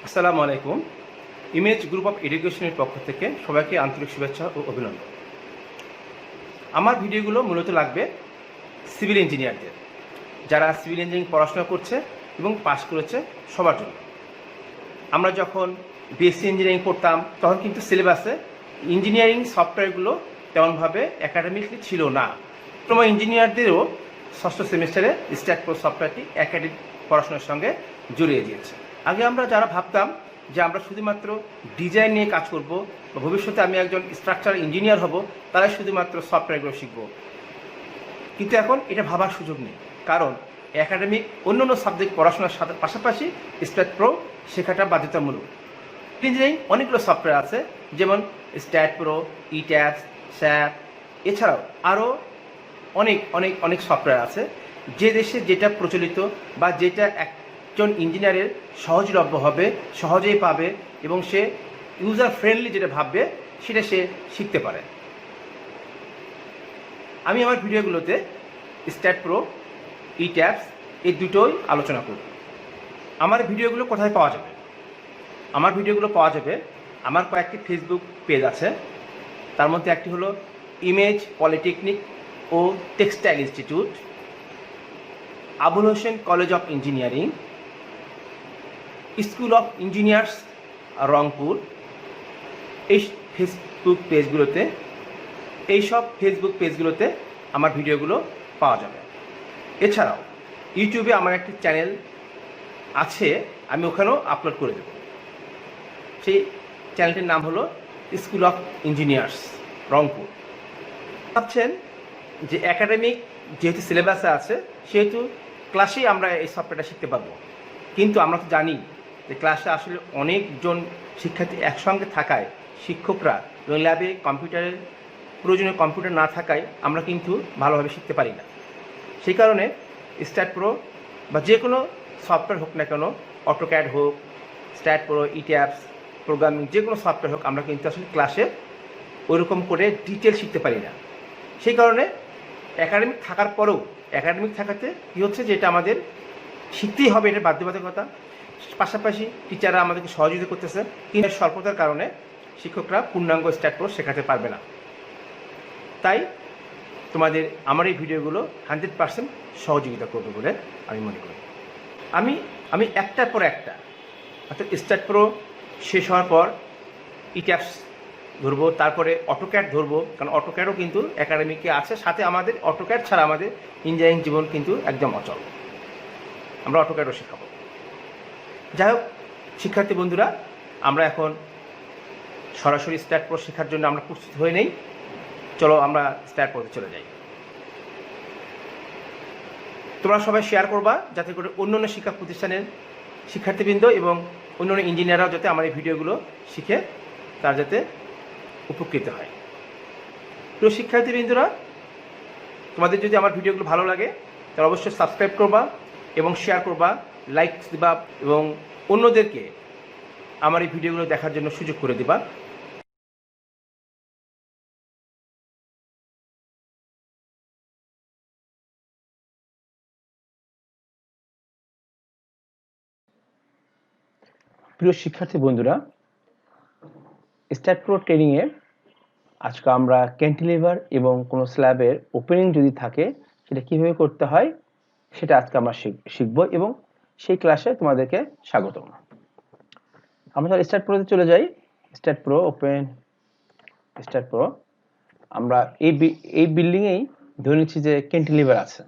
আসসালামু আলাইকুম। Image group of এডুকেশনের পক্ষ থেকে সবাইকে আন্তরিক শুভেচ্ছা ও অভিনন্দন। আমার ভিডিওগুলো মূলত লাগবে সিভিল ইঞ্জিনিয়ারদের, যারা সিভিল ইঞ্জিনিয়ারিং পড়াশোনা করছে এবং পাশ করেছে সবার জন্য। আমরা যখন বিএসসি ইঞ্জিনিয়ারিং পড়তাম তখন কিন্তু সিলেবাসে ইঞ্জিনিয়ারিং সফটওয়্যারগুলো তেমনভাবে একাডেমিকলি ছিল না। ডিপ্লোমা ইঞ্জিনিয়ারদেরও ষষ্ঠ সেমিস্টারে স্ট্যাট প্রো সফটওয়্যারটি একাডেমিক পড়াশোনার সঙ্গে জড়িয়ে দিয়েছে। আগে আমরা যারা ভাবতাম যে আমরা শুধুমাত্র ডিজাইন নিয়ে কাজ করব বা ভবিষ্যতে আমি একজন স্ট্রাকচার ইঞ্জিনিয়ার হব, তারাই শুধুমাত্র সফটওয়্যারগুলো শিখব, কিন্তু এখন এটা ভাবার সুযোগ নেই। কারণ একাডেমিক অন্য সাবজেক্ট পড়াশোনার সাথে পাশাপাশি স্ট্যাট প্রো শেখাটা বাধ্যতামূলক। ইঞ্জিনিয়ারিং অনেকগুলো সফটওয়্যার আছে, যেমন স্ট্যাট প্রো, ইট্যাপস, স্যাপ, এছাড়াও আরও অনেক অনেক অনেক সফটওয়্যার আছে। যে দেশে যেটা প্রচলিত বা যেটা একজন ইঞ্জিনিয়ারের সহজলভ্য হবে, সহজেই পাবে এবং সে ইউজার ফ্রেন্ডলি যেটা ভাববে সেটা সে শিখতে পারে। আমি আমার ভিডিওগুলোতে স্ট্যাট প্রো, ইট্যাপস এই দুটোই আলোচনা করব। আমার ভিডিওগুলো কোথায় পাওয়া যাবে? আমার ভিডিওগুলো পাওয়া যাবে আমার কয়েকটি ফেসবুক পেজ আছে। তার মধ্যে একটি হলো ইমেজ পলিটেকনিক ও textile institute, Abul Hossain college of engineering, school of engineers Rangpur. এই ফেসবুক পেজগুলোতে আমার ভিডিওগুলো পাওয়া যাবে। এছাড়াও ইউটিউবে আমার একটি চ্যানেল আছে, আমি ওখানেও আপলোড করে দেব। সেই চ্যানেলটির নাম হলো স্কুল অফ ইঞ্জিনিয়ার্স রংপুর। ভাবছেন যে একাডেমিক যেহেতু সিলেবাসে আছে সেহেতু ক্লাসেই আমরা এই সফটওয়্যারটা শিখতে পারবো, কিন্তু আমরা তো জানি যে ক্লাসে আসলে অনেকজন শিক্ষার্থী একসঙ্গে থাকায় শিক্ষকরা এবং ল্যাবে কম্পিউটারের প্রয়োজনীয় কম্পিউটার না থাকায় আমরা কিন্তু ভালোভাবে শিখতে পারি না। সেই কারণে স্ট্যাট প্রো বা যে কোনো সফটওয়্যার হোক না কেন, অটোক্যাড হোক, স্ট্যাট প্রো, ইট্যাপস, প্রোগ্রামিং যে কোনো সফটওয়্যার হোক, আমরা কিন্তু আসলে ক্লাসে ওইরকম করে ডিটেল শিখতে পারি না। সেই কারণে একাডেমিক থাকার পরেও একাডেমিক থাকাতে কী হচ্ছে যে এটা আমাদের শিখতেই হবে, এটা বাধ্যবাধকতা। পাশাপাশি টিচাররা আমাদেরকে সহযোগিতা করতেছে, কিন্তু স্বল্পতার কারণে শিক্ষকরা পূর্ণাঙ্গ স্ট্যাট প্রো শেখাতে পারবে না। তাই তোমাদের আমার এই ভিডিওগুলো 100% সহযোগিতা করবে বলে আমি মনে করি। আমি একটার পর একটা, অর্থাৎ স্ট্যাট প্রো শেষ হওয়ার পর ইট্যাপস ধরবো, তারপরে অটোক্যাড ধরবো, কারণ অটোক্যাডও কিন্তু একাডেমিকে আছে। সাথে আমাদের অটোক্যাড ছাড়া আমাদের ইঞ্জিনিয়ারিং জীবন কিন্তু একদম অচল, আমরা অটোক্যাডও শেখাবো। যাই হোক শিক্ষার্থী বন্ধুরা, আমরা এখন সরাসরি স্ট্যাট প্রো শেখার জন্য আমরা প্রস্তুত হয়ে নেই। চলো আমরা স্ট্যাট প্রোতে চলে যাই। তোমরা সবাই শেয়ার করবা যাতে করে অন্য শিক্ষা প্রতিষ্ঠানের শিক্ষার্থীবৃন্দ এবং অন্য ইঞ্জিনিয়াররাও যাতে আমার এই ভিডিওগুলো শিখে তার যাতে উপকৃত হয়। প্রিয় শিক্ষার্থীবৃন্দরা, তোমাদের যদি আমার ভিডিওগুলো ভালো লাগে তাহলে অবশ্যই সাবস্ক্রাইব করবা এবং শেয়ার করবা, লাইক দিবা এবং অন্যদেরকে আমার এই ভিডিওগুলো দেখার জন্য সুযোগ করে দিবা। প্রিয় শিক্ষার্থী বন্ধুরা, স্ট্যাট প্রো ট্রেনিংয়ে আজকে আমরা ক্যান্টিলিভার এবং কোনো স্ল্যাবের ওপেনিং যদি থাকে সেটা কীভাবে করতে হয় সেটা আজকে আমরা শিখব এবং সেই ক্লাসে তোমাদেরকে স্বাগতম। আমরা স্ট্যাট প্রোতে চলে যাই। Stat pro open stat pro. আমরা এই বিল্ডিংয়েই ধরে নিচ্ছি যে ক্যান্টিলিভার আছে,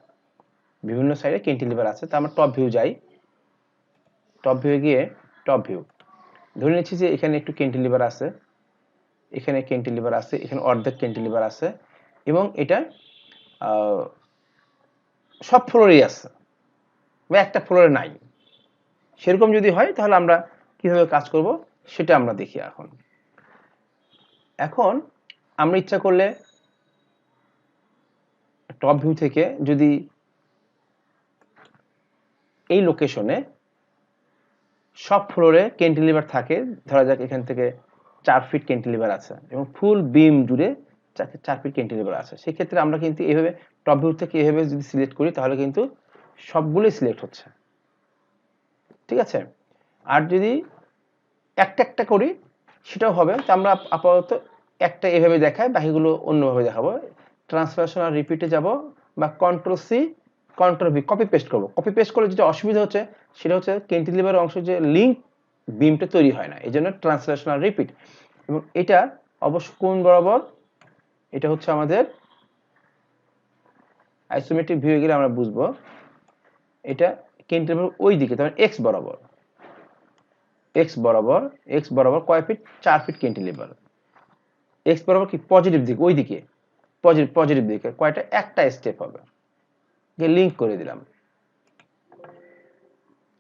বিভিন্ন সাইডে ক্যান্টিলিভার আছে। তা আমরা টপ ভিউ যাই। টপ ভিউ গিয়ে টপ ভিউ ধরে নিচ্ছি যে এখানে একটু ক্যান্টিলিভার আছে, এখানে ক্যান্টিলিভার আছে, এখানে অর্ধেক ক্যান্টিলিভার আছে এবং এটা সব ফ্লোরেই আছে বা একটা ফ্লোরে নাই। সেরকম যদি হয় তাহলে আমরা কিভাবে কাজ করব সেটা আমরা দেখি। এখন আমরা ইচ্ছা করলে টপ ভিউ থেকে যদি এই লোকেশনে সব ফ্লোরে ক্যান্টিলিভার থাকে, ধরা যাক এখান থেকে 4 ফিট ক্যান্টিলিভার আছে এবং ফুল বিম জুড়ে 4 ফিট ক্যান্টিলিভার আছে, সেক্ষেত্রে আমরা কিন্তু এইভাবে টপ ভিউ থেকে এইভাবে যদি সিলেক্ট করি তাহলে কিন্তু সবগুলোই সিলেক্ট হচ্ছে, ঠিক আছে। আর যদি একটা একটা করি সেটাও হবে। তো আমরা আপাতত একটা এভাবে দেখাই, বাকিগুলো অন্যভাবে দেখাবো। ট্রান্সলেশন আর রিপিটে যাব বা control C control V copy paste করবো। কপি পেস্ট করলে যেটা অসুবিধা হচ্ছে সেটা হচ্ছে ক্যান্টিলিভার অংশ যে লিঙ্ক বিমটা তৈরি হয় না, এই জন্য ট্রান্সলেশন আর রিপিট। এবং এটা অবশ্য কোন বরাবর, এটা হচ্ছে আমাদের আইসোমেট্রিক ভিউ গেলে আমরা বুঝবো এটা ক্যান্টিলিভার ওই দিকে, তার এক্স বরাবর, এক্স বরাবর কয় ফিট, 4 ফিট ক্যান্টিলিভার। এক্স বরাবর কি পজিটিভ দিক, ওই দিকে পজিটিভ দিকে কয়টা, একটা স্টেপ হবে, লিংক করে দিলাম।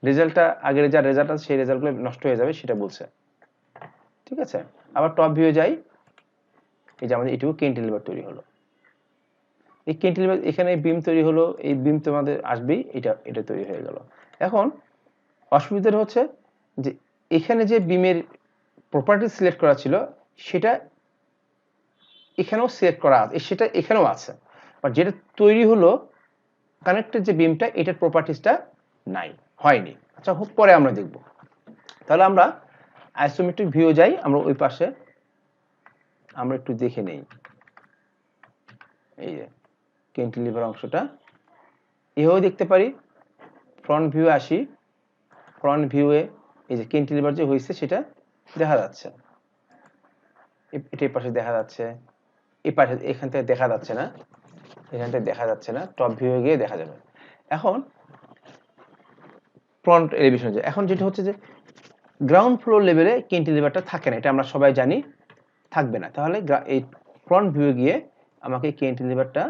রেজাল্টটা আগের যা রেজাল্ট আছে সেই রেজাল্টগুলো নষ্ট হয়ে যাবে সেটা বলছে, ঠিক আছে। আবার টপ ভিউ যাই, এই যে আমাদের এটুকু ক্যান্টিলিভার তৈরি হলো, এই ক্যান্টিলিভার এখানে বিম তৈরি হলো, এই বিম তো আমাদের আসবেই, এটা তৈরি হয়ে গেল। এখন অসুবিধাটা হচ্ছে যে এখানে যে বিমের প্রপার্টি সিলেক্ট করা ছিল সেটা এখানেও সিলেক্ট করা আছে, সেটা এখানেও আছে, বাট যেটা তৈরি হলো কানেক্টেড যে বিমটা, এটার প্রপার্টিসটা নাই, হয়নি। আচ্ছা, পরে আমরা দেখব। তাহলে আমরা আইসোমেট্রিক ভিউ যাই, আমরা ওই পাশে আমরা একটু দেখে নেই। এই যে ক্যান্টিলিভার অংশটা এভাবে দেখতে পারি। ফ্রন্ট ভিউ আসি, ফ্রন্ট ভিউয়ে এই যে ক্যান্টিলিভার যে হয়েছে সেটা দেখা যাচ্ছে, এটার পাশে দেখা যাচ্ছে, এই পাশে এখান থেকে দেখা যাচ্ছে না, এখান থেকে দেখা যাচ্ছে না, টপ ভিউয়ে গিয়ে দেখা যাবে। এখন ফ্রন্ট এলিভেশন যায়, এখন যেটা হচ্ছে যে গ্রাউন্ড ফ্লোর লেভেলে ক্যান্টিলিভারটা থাকে না, এটা আমরা সবাই জানি, থাকবে না। তাহলে এই ফ্রন্ট ভিউ গিয়ে আমাকে ক্যান্টিলিভারটা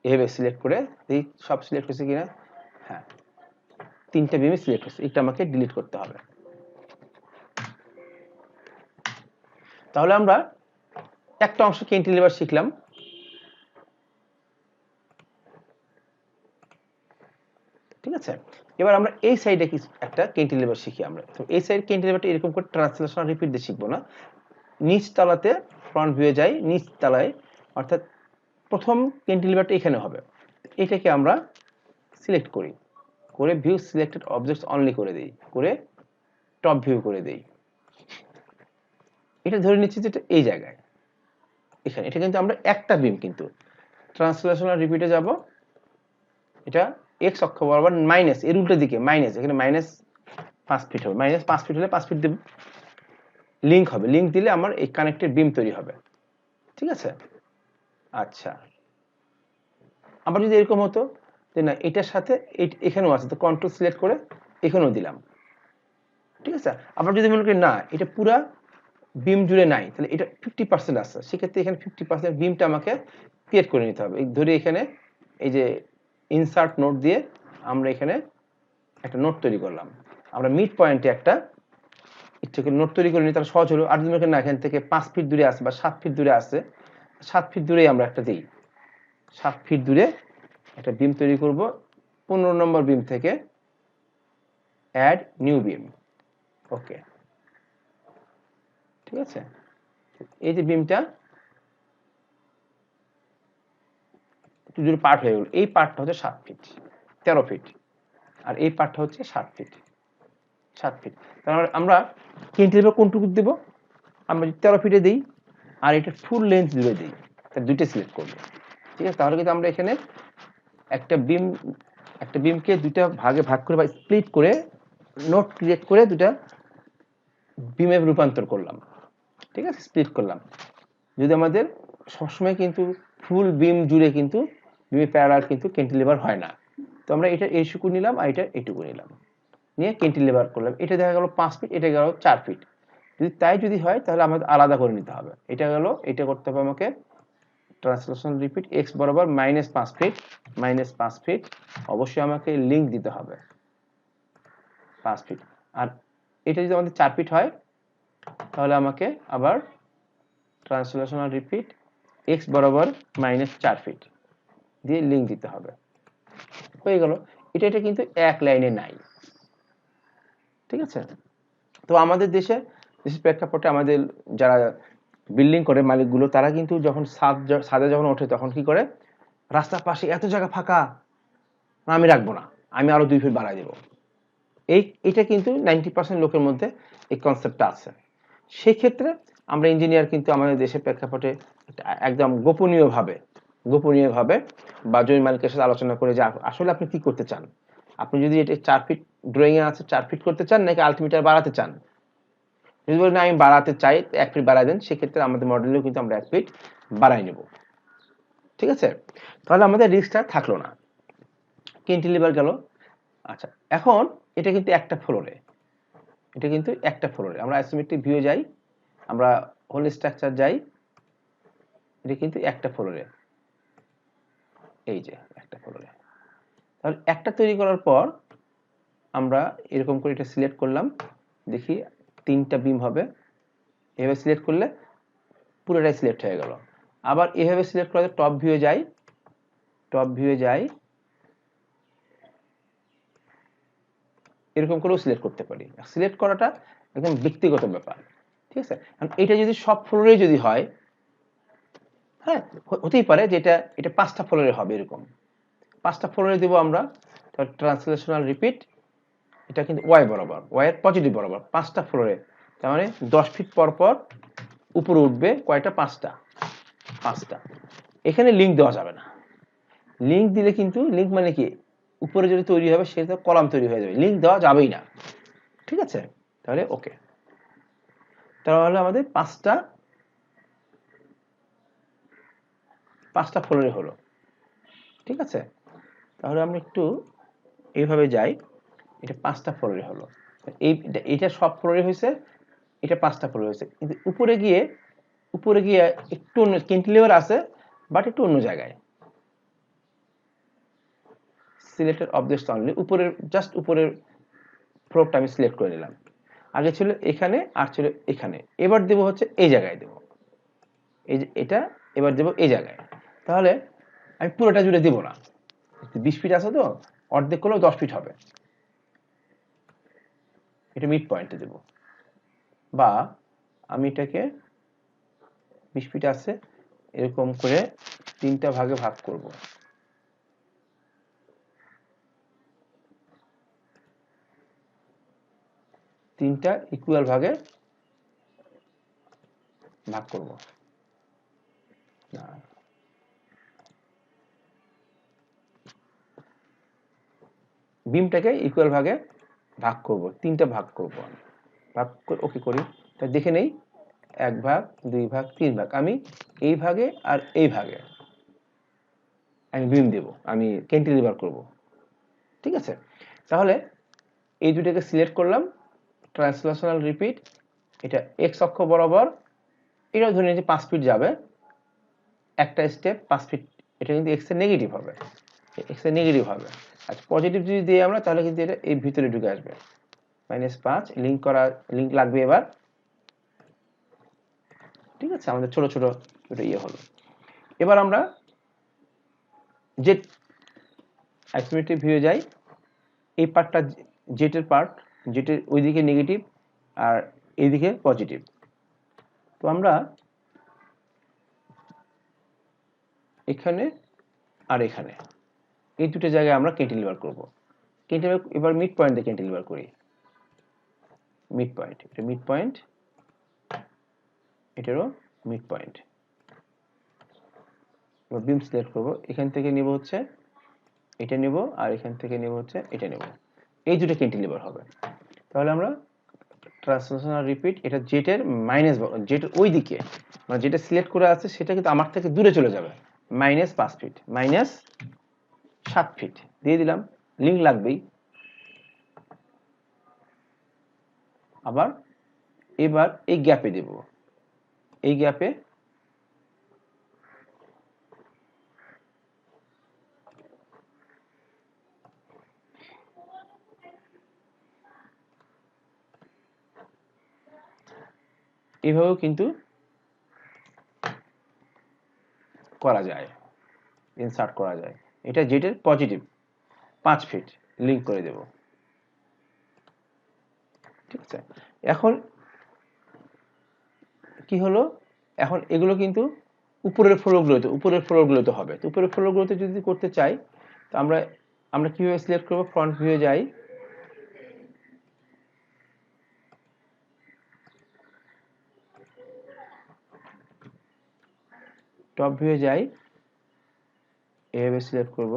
এভাবে সিলেক্ট করে এই সব সিলেক্ট হয়েছে কিনা, হ্যাঁ 3টা বিমই সিলেক্ট হয়েছে, এটা আমাকে ডিলিট করতে হবে। তাহলে আমরা একটা অংশ ক্যান্টিলিভার শিখলাম। ঠিক আছে, এবার আমরা এই সাইডে একটা ক্যান্টিলিভার শিখি। আমরা তো এই সাইড ক্যান্টিলিভারটা এরকম করে ট্রান্সলেশন রিপিট দিয়ে শিখবো না। নিচ তলাতে ফ্রন্ট ভিউ যাই, নিচ তলায় অর্থাৎ প্রথম ক্যান্টিলিভারটা এখানে হবে, এটাকে আমরা সিলেক্ট করি, করে ভিউ সিলেক্টেড অবজেক্টস অনলি করে দেই, করে টপ ভিউ করে দেই। এটা ধরে নিচ্ছি যে এই জায়গায় এখানে, এটা কিন্তু আমরা একটা বিম, কিন্তু ট্রান্সলেশন আর রিপিটে যাব, এটা এক্স অক্ষ বরাবর মাইনাস, এর উল্টো দিকে মাইনাস, এখানে মাইনাস 5 ফিট হবে, মাইনাস 5 ফিট হলে 5 ফিট দেব, লিংক হবে, লিংক দিলে আমার এই কানেক্টেড বিম তৈরি হবে। ঠিক আছে, আচ্ছা আবার যদি এরকম হতো যে না এটার সাথে এখানেও আছে, তো কন্ট্রোল সিলেক্ট করে এখানেও দিলাম। ঠিক আছে, আবার যদি মনে করি না এটা পুরা বিম জুড়ে নাই, তাহলে এটা 50% আছে, সেক্ষেত্রে এখানে 50% বিমটা আমাকে ক্রিয়েট করে নিতে হবে। ধরে এখানে এই যে ইনসার্ট নোট দিয়ে আমরা এখানে একটা নোট তৈরি করলাম, আমরা মিড পয়েন্টে একটা ইচ্ছে করে নোট তৈরি করে নিই, তাহলে সহজ হলো। আর যদি না এখান থেকে 5 ফিট দূরে আছে বা 7 ফিট দূরে আছে, 7 ফিট দূরেই আমরা একটা দিই, 7 ফিট দূরে একটা বিম তৈরি করব, 15 নম্বর বিম থেকে অ্যাড নিউ বিম, ওকে। ঠিক আছে, এই যে বিমটা দুটো পার্ট হয়ে গেল, এই পার্টটা হচ্ছে 7 ফিট 13 ফিট, আর এই পার্টটা হচ্ছে 7 ফিট 7 ফিট। তাহলে আমরা ক্যান্টিলিভার কোনটুকু দেব, আমরা 13 ফিটে দিই, আর এটা ফুল লেন্থ জুড়ে দিই, দুইটা সিলেক্ট করব। ঠিক আছে, তাহলে কিন্তু আমরা এখানে একটা বিমকে দুইটা ভাগে ভাগ করে বা স্প্লিট করে নোট ক্রিয়েট করে দুটা বিমে রূপান্তর করলাম। ঠিক আছে, স্প্লিট করলাম। যদি আমাদের সবসময় কিন্তু ফুল বিম জুড়ে কিন্তু বিমে প্যারালাল কিন্তু ক্যান্টিলিভার হয় না, তো আমরা এটা এইটুকু নিলাম আর এটা এইটুকু নিলাম, নিয়ে ক্যান্টিলিভার করলাম। এটা দেখা গেল 5 ফিট, এটা গেল 4 ফিট। যদি হয় তাহলে আমাদের আলাদা করে নিতে হবে। এটা গেল, এটা করতে হবে আমাকে ট্রান্সলেশন রিপিট এক্স বরাবর -5 ফিট, -5 ফিট, অবশ্যই আমাকে লিংক দিতে হবে 5 ফিট। আর এটা যদি আমাদের 4 ফিট হয় তাহলে আমাকে আবার ট্রান্সলেশন রিপিট এক্স বরাবর -4 ফিট দিয়ে লিংক দিতে হবে, হয়ে গেল। এটা কিন্তু এক লাইনে নাই। ঠিক আছে, তো আমাদের দেশের প্রেক্ষাপটে আমাদের যারা বিল্ডিং করে মালিকগুলো, তারা কিন্তু যখন ছাদে যখন ওঠে তখন কি করে, রাস্তার পাশে এত জায়গা ফাঁকা, আমি রাখবো না, আমি আরো 2 ফিট বাড়াই দেবো। এটা কিন্তু 90% লোকের মধ্যে এই কনসেপ্টটা আছে। সেই ক্ষেত্রে আমরা ইঞ্জিনিয়ার কিন্তু আমাদের দেশের প্রেক্ষাপটে একদম গোপনীয়ভাবে বা জমি মালিকের সাথে আলোচনা করে যে আসলে আপনি কি করতে চান, আপনি যদি এটা 4 ফিট ড্রয়িং এ আছে 4 ফিট করতে চান নাকি আলটিমিটার বাড়াতে চান। যদি বলেন আমি বাড়াতে চাই 1 ফিট বাড়াই দেন, সেক্ষেত্রে আমাদের মডেলেও কিন্তু আমরা 1 ফিট বাড়াই নেব। ঠিক আছে, তাহলে আমাদের রিস্কটা থাকলো না। ক্যান্টিলিভার গেল। আচ্ছা, এখন এটা কিন্তু একটা ফ্লোরে, আমরা আইসোমেট্রিক ভিউ যাই, আমরা হোল স্ট্রাকচার যাই, এটা কিন্তু একটা ফ্লোরে, এই যে একটা ফ্লোরে। তাহলে একটা তৈরি করার পর আমরা এরকম করে এটা সিলেক্ট করলাম, দেখি 3টা বিম হবে, এভাবে সিলেক্ট করলে পুরোটাই সিলেক্ট হয়ে গেল। আবার এভাবে সিলেক্ট করা টপ ভিউয়ে যাই, এরকম করেও সিলেক্ট করতে পারি। সিলেক্ট করাটা একদম ব্যক্তিগত ব্যাপার, ঠিক আছে। এটা যদি সব ফ্লোরে যদি হয়, হ্যাঁ হতেই পারে যে এটা 5টা ফ্লোরে হবে, এরকম 5টা ফ্লোরে দেবো আমরা। তাহলে ট্রান্সলেশনাল রিপিট, এটা কিন্তু ওয়াই বরাবর, ওয়াই এর পজিটিভ বরাবর 5টা ফ্লোরে, তার মানে 10 ফিট পর পর উপরে উঠবে কয়টা, 5টা। এখানে লিঙ্ক দেওয়া যাবে না। লিঙ্ক দিলে কিন্তু, লিঙ্ক মানে কি, উপরে যদি তৈরি হবে সেটা কলাম তৈরি হয়ে যাবে, লিঙ্ক দেওয়া যাবেই না। ঠিক আছে, তাহলে ওকে। তাহলে আমাদের 5টা ফ্লোরে হলো। ঠিক আছে, তাহলে আমরা একটু এইভাবে যাই, এটা 5টা ফ্লোরে হলো। এটা সব ফ্লোরে হয়েছে, এটা 5টা ফ্লোরে হয়েছে, কিন্তু উপরে গিয়ে একটু অন্য ক্যান্টিলিভার আছে, বাট একটু অন্য জায়গায়। সিলেক্টেড অবজেক্টস অনলি, উপরের জাস্ট উপরের ফ্লোরটা আমি সিলেক্ট করে নিলাম। আগে ছিল এখানে আর ছিল এখানে, এবার দেব হচ্ছে এই জায়গায় দেব, এই যে এটা এবার দেব এই জায়গায়। তাহলে আমি পুরোটা জুড়ে দেব না, 20 ফিট আছে তো, অর্ধেক করলেও 10 ফিট হবে, এটা মিড পয়েন্টে দেব। বা আমি এটাকে 20 ফিট আছে এরকম করে 3টা ভাগে ভাগ করব। 3টা ইকুয়াল ভাগে ভাগ করব। বিমটাকে ইকুয়াল ভাগে ভাগ করব, 3টা ভাগ করব, ভাগ করে ওকে করি। তা দেখে নেই, 1 ভাগ, 2 ভাগ, 3 ভাগ, আমি এই ভাগে আর এই ভাগে আমি বিম দেব, আমি ক্যান্টিলিভার করব। ঠিক আছে, তাহলে এই দুটাকে সিলেক্ট করলাম, ট্রান্সলেশনাল রিপিট, এটা এক্স অক্ষ বরাবর, এটাও ধরে নিয়ে যে 5 ফিট যাবে, একটা স্টেপ 5 ফিট, এটা কিন্তু এক্স এর নেগেটিভ হবে, আচ্ছা পজিটিভ যদি দিই আমরা, তাহলে কিন্তু এটা এই ভিতরে ঢুকে আসবে, -5 লিঙ্ক লাগবে এবার। ঠিক আছে, আমাদের ছোট ছোট ইয়ে হলো। এবার আমরা জেট আইসোমেট্রিক ভিউ যাই, এই পার্টটা জেটের পার্ট, জেটের ওইদিকে নেগেটিভ আর এইদিকে পজিটিভ। তো আমরা এখানে আর এখানে এই দুটো জায়গায় আমরা ক্যান্টিলিভার করব। ক্যান্টিলিভার এবার মিড পয়েন্টে ক্যান্টিলিভার করি, মিড পয়েন্ট, এটা মিড পয়েন্ট, এটারও মিড পয়েন্ট। এবার বিম সিলেক্ট করব, এখান থেকে নিব হচ্ছে এটা নেব, আর এখান থেকে নেব হচ্ছে এটা নেব, এই দুটো ক্যান্টিলিভার হবে। তাহলে আমরা ট্রান্সলেশনাল রিপিট, এটা জেটের মাইনাস, জেটের ওই দিকে, মানে যেটা সিলেক্ট করে আছে সেটা কিন্তু আমার থেকে দূরে চলে যাবে, -5 ফিট, -7 ফিট দিয়ে দিলাম, লিঙ্ক লাগবেই। আবার এবার এই গ্যাপে দেব, এই গ্যাপে এভাবেও কিন্তু করা যায়, ইনসার্ট করা যায়। এটা জেটের পজিটিভ 5 ফিট লিঙ্ক করে দেব। ঠিক আছে, এখন কি হলো, এখন এগুলো কিন্তু উপরের ফ্লোরগুলোতে হবে। তো উপরের ফ্লোরগুলোতে যদি করতে চাই, তো আমরা কিভাবে সিলেক্ট করব, ফ্রন্ট ভিউয়ে যাই, টপ ভিউয়ে যাই, এভাবে সিলেক্ট করব।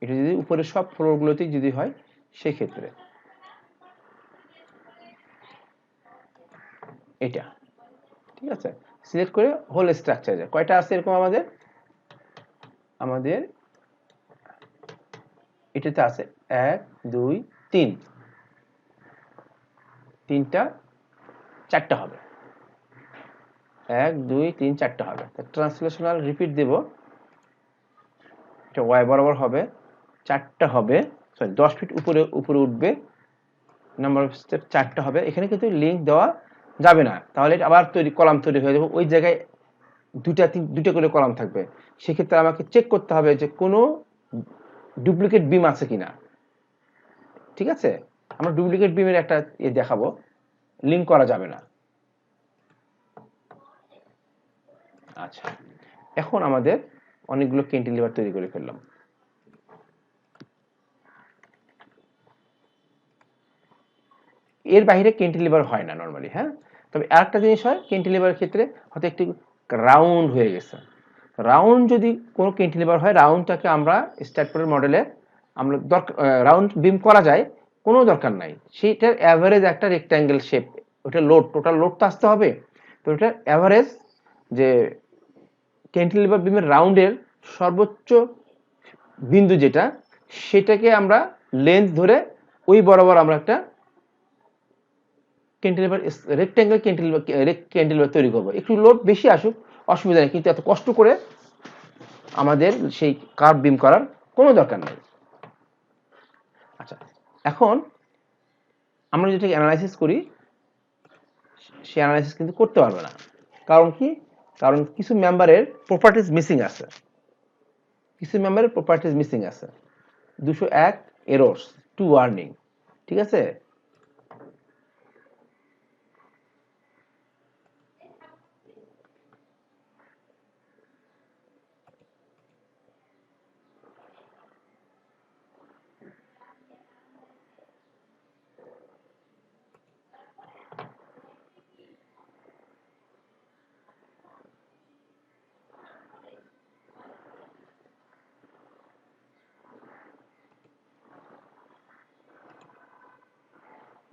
এটা যদি উপরের সব ফ্লোরগুলোতেই যদি হয় সেই ক্ষেত্রে এটা, ঠিক আছে। সিলেক্ট করে হোল স্ট্রাকচার যায়, কয়টা আছে এরকম আমাদের এটাতে আছে 1 2 3, তিনটা 4টা হবে, 1 2 3 4টা হবে। ট্রান্সলেশনাল রিপিট দেব, এটা ওয়াই বরাবর হবে, 4টা হবে, সরি 10 ফিট উপরে উপরে উঠবে, নাম্বার অফ স্টেপ 4টা হবে। এখানে কিন্তু লিঙ্ক দেওয়া যাবে না, তাহলে এটা আবার কলাম তৈরি হয়ে যাবে, ওই জায়গায় দুটা করে কলাম থাকবে। সেক্ষেত্রে আমাকে চেক করতে হবে যে কোনো ডুপ্লিকেট বিম আছে কিনা, ঠিক আছে। আমরা ডুপ্লিকেট বিমের একটা দেখাবো, লিঙ্ক করা যাবে না। আচ্ছা, এখন আমাদের অনেকগুলো ক্যান্টিলিভার তৈরি করে ফেললাম। এর বাইরে ক্যান্টিলিভার হয় না নরমালি, হ্যাঁ। তবে আরেকটা জিনিস হয়, ক্যান্টিলিভারের ক্ষেত্রে হয়তো একটু রাউন্ড হয়ে গেছে। রাউন্ড যদি কোনো ক্যান্টিলিভার হয়, রাউন্ডটাকে আমরা স্ট্যাটপোর্টের মডেলে আমরা রাউন্ড বিম করা যায়, কোনো দরকার নাই। সেইটার অ্যাভারেজ একটা রেক্ট্যাঙ্গেল শেপ, ওটা টোটাল লোডটা আসতে হবে। তো ওটার অ্যাভারেজ যে ক্যান্টিলিভার বিমের রাউন্ডের সর্বোচ্চ বিন্দু যেটা, সেটাকে আমরা লেন্থ ধরে ওই বরাবর আমরা একটা ক্যান্টিলিভার রেক্ট্যাঙ্গেল ক্যান্টিলিভার তৈরি করবো। একটু লোড বেশি আসুক অসুবিধা নেই, কিন্তু এত কষ্ট করে আমাদের সেই কার্ভ বিম করার কোনো দরকার নেই। আচ্ছা, এখন আমরা যেটা অ্যানালাইসিস করি, সেই অ্যানালাইসিস কিন্তু করতে পারবে না। কারণ কি? কারণ কিছু মেম্বারের প্রপার্টিজ মিসিং আছে, কিছু মেম্বারের প্রপার্টিজ মিসিং আছে। 201 এরর্স, 2 ওয়ার্নিং, ঠিক আছে।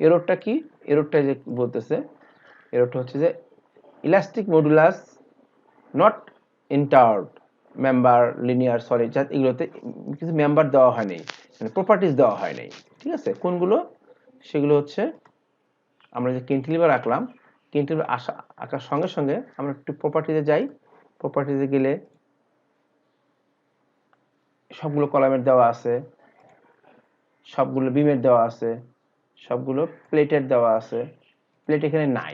এররটা কি? এররটা যে বলতেছে, এররটা হচ্ছে যে elastic modulus not entered member linear solid, এগুলোতে কিছু মেম্বার দেওয়া হয়নি, মানে প্রপার্টিজ দেওয়া হয়নি, ঠিক আছে। কোনগুলো? সেগুলো হচ্ছে আমরা যে ক্যান্টিলিভার আঁকলাম, ক্যান্টিলিভার আঁকার সঙ্গে সঙ্গে আমরা একটু প্রপার্টিতে যাই। প্রপার্টিতে গেলে সবগুলো কলামের দেওয়া আছে, সবগুলো বিমের দেওয়া আছে, সবগুলো প্লেটের দেওয়া আছে। প্লেট এখানে নাই,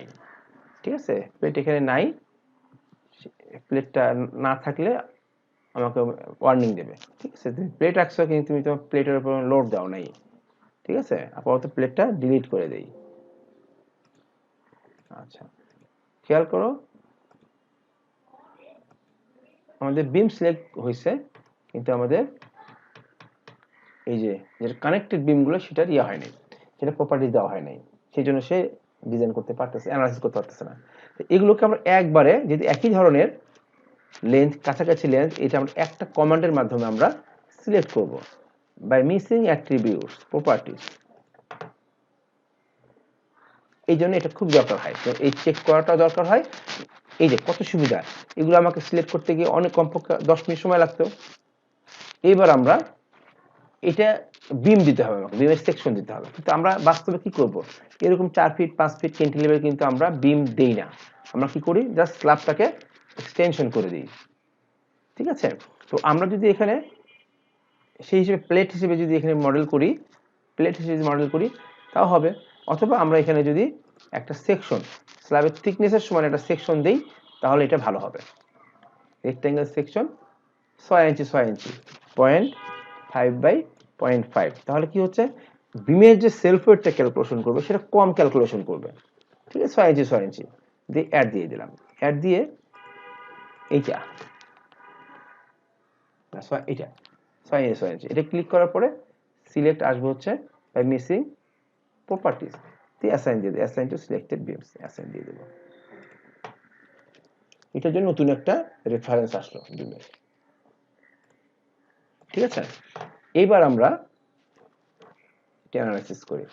ঠিক আছে। প্লেট এখানে নাই, প্লেটটা না থাকলে আমাকে ওয়ার্নিং দেবে, ঠিক আছে। তুমি প্লেট রাখছো কিন্তু তুমি তোমার প্লেটের উপর লোড দাও নাই, ঠিক আছে। আপাতত প্লেটটা ডিলিট করে দেই। আচ্ছা, খেয়াল করো আমাদের বিম সিলেক্ট হয়েছে, কিন্তু আমাদের এই যে যেটা কানেক্টেড বিমগুলো সেটার ইয়ে হয় নাই, সেটা প্রপার্টিজ দেওয়া হয় নাই, সেই জন্য সে ডিজাইন করতে পারতেছে, অ্যানালাইসিস করতে পারতেছে না। এগুলোকে আমরা একবারে যদি একই ধরনের লেন্থ, কাছাকাছি লেন্থ, এটা আমরা একটা কমান্ডের মাধ্যমে আমরা সিলেক্ট করব, বাই মিসিং অ্যাট্রিবিউটস প্রপার্টিজ। এই জন্য এটা খুব দরকার হয়, এই চেক করাটা দরকার হয়। এই যে কত সুবিধা, এগুলো আমাকে সিলেক্ট করতে গিয়ে অনেক কমপক্ষে 10 মিনিট সময় লাগতো। এইবার আমরা এটা বিম দিতে হবে, আমাকে বিমের সেকশন দিতে হবে, কিন্তু আমরা বাস্তবে কি করব, এরকম 4 ফিট 5 ফিট ক্যান্টিলিভার কিন্তু আমরা বিম দেই না। আমরা কি করি, জাস্ট স্ল্যাবটাকে এক্সটেনশন করে দিই, ঠিক আছে। তো আমরা যদি এখানে সেই হিসেবে প্লেট হিসেবে যদি এখানে মডেল করি, প্লেট হিসেবে মডেল করি তাও হবে। অথবা আমরা এখানে যদি একটা সেকশন স্ল্যাবের থিকনেসের সমান একটা সেকশন দেই, তাহলে এটা ভালো হবে। Rectangle section 6 inch 6 inch 0.5 by 0.5, তাহলে কি হচ্ছে, বিমের যে সেলফ ওয়েটটা ক্যালকুলেশন করবে সেটা কম ক্যালকুলেশন করবে, ঠিক আছে। 6 ইঞ্চি 6 ইঞ্চি দিয়ে অ্যাড দিয়ে দিলাম, অ্যাড দিয়ে এইটা এটা 6 ইঞ্চি 6 ইঞ্চি এটা ক্লিক করার পরে সিলেক্ট আসবে হচ্ছে বাই মিসিং প্রপার্টিজ দিয়ে অ্যাসাইন দিয়ে দিই, assign to selected beans assign দিয়ে দেবো। এটার জন্য নতুন একটা রেফারেন্স আসলো বিমের। ঠিক আছে, এইবার আমরা এটা অ্যানালাইসিস করি।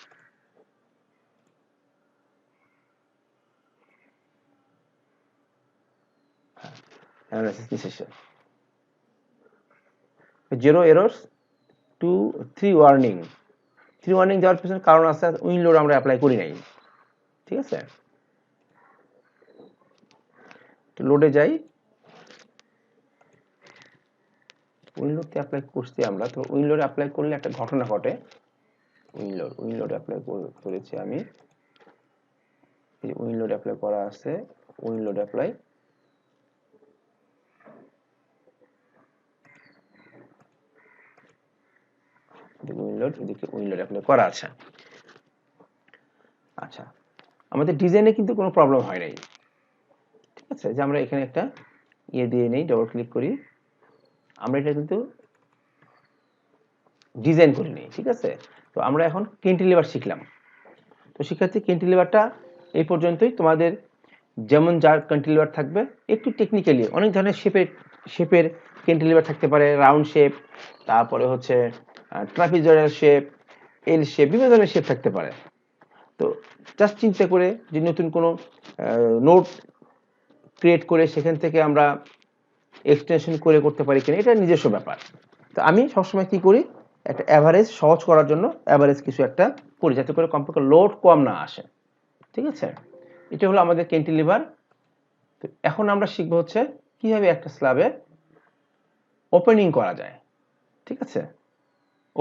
অ্যানালাইসিস কি শেষে 0 এরর্স 2 3 ওয়ার্নিং। 3 ওয়ার্নিং দেওয়ার পিছনে কারণ আছে, উইন্ডোর আমরা অ্যাপ্লাই করি নাই। ঠিক আছে, লোডে যাই, উইন্ডোতে অ্যাপ্লাই করছি আমরা। তো উইন্ডোরে অ্যাপ্লাই করলে একটা ঘটনা ঘটে। উইন্ডোড অ্যাপ্লাই করেছি আমি, এই উইন্ডোড অ্যাপ্লাই করা আছে, উইন্ডোড অ্যাপ্লাই এদিকে উইন্ডোড অ্যাপ্লাই করা আছে। আচ্ছা, আমাদের ডিজাইনে কিন্তু কোনো প্রবলেম হয় নাই। ঠিক আছে, যে আমরা এখানে একটা দিয়ে নেই, ডবল ক্লিক করি, আমরা এটা কিন্তু ডিজাইন করি নেই। ঠিক আছে, তো আমরা এখন ক্যান্টিলিভার শিখলাম। তো শিক্ষার্থী, ক্যান্টিলিভারটা এই পর্যন্তই। তোমাদের যেমন যার ক্যান্টিলিভার থাকবে, একটু টেকনিক্যালি অনেক ধরনের শেপের ক্যান্টিলিভার থাকতে পারে, রাউন্ড শেপ, তারপরে হচ্ছে ট্রাপিজয়েডাল শেপ, এল শেপ, বিভিন্ন ধরনের শেপ থাকতে পারে। তো জাস্ট চিন্তা করে যে নতুন কোনো নোট ক্রিয়েট করে সেখান থেকে আমরা এক্সটেনশন করে করতে পারি কিনা, এটা নিজস্ব ব্যাপার। তো আমি সবসময় কি করি, একটা অ্যাভারেজ সহজ করার জন্য অ্যাভারেজ কিছু একটা করি, যাতে করে কমপক্ষে লোড কম না আসে। ঠিক আছে, এটা হলো আমাদের ক্যান্টিলিভার। তো এখন আমরা শিখবো হচ্ছে কিভাবে একটা স্ল্যাবে ওপেনিং করা যায়। ঠিক আছে,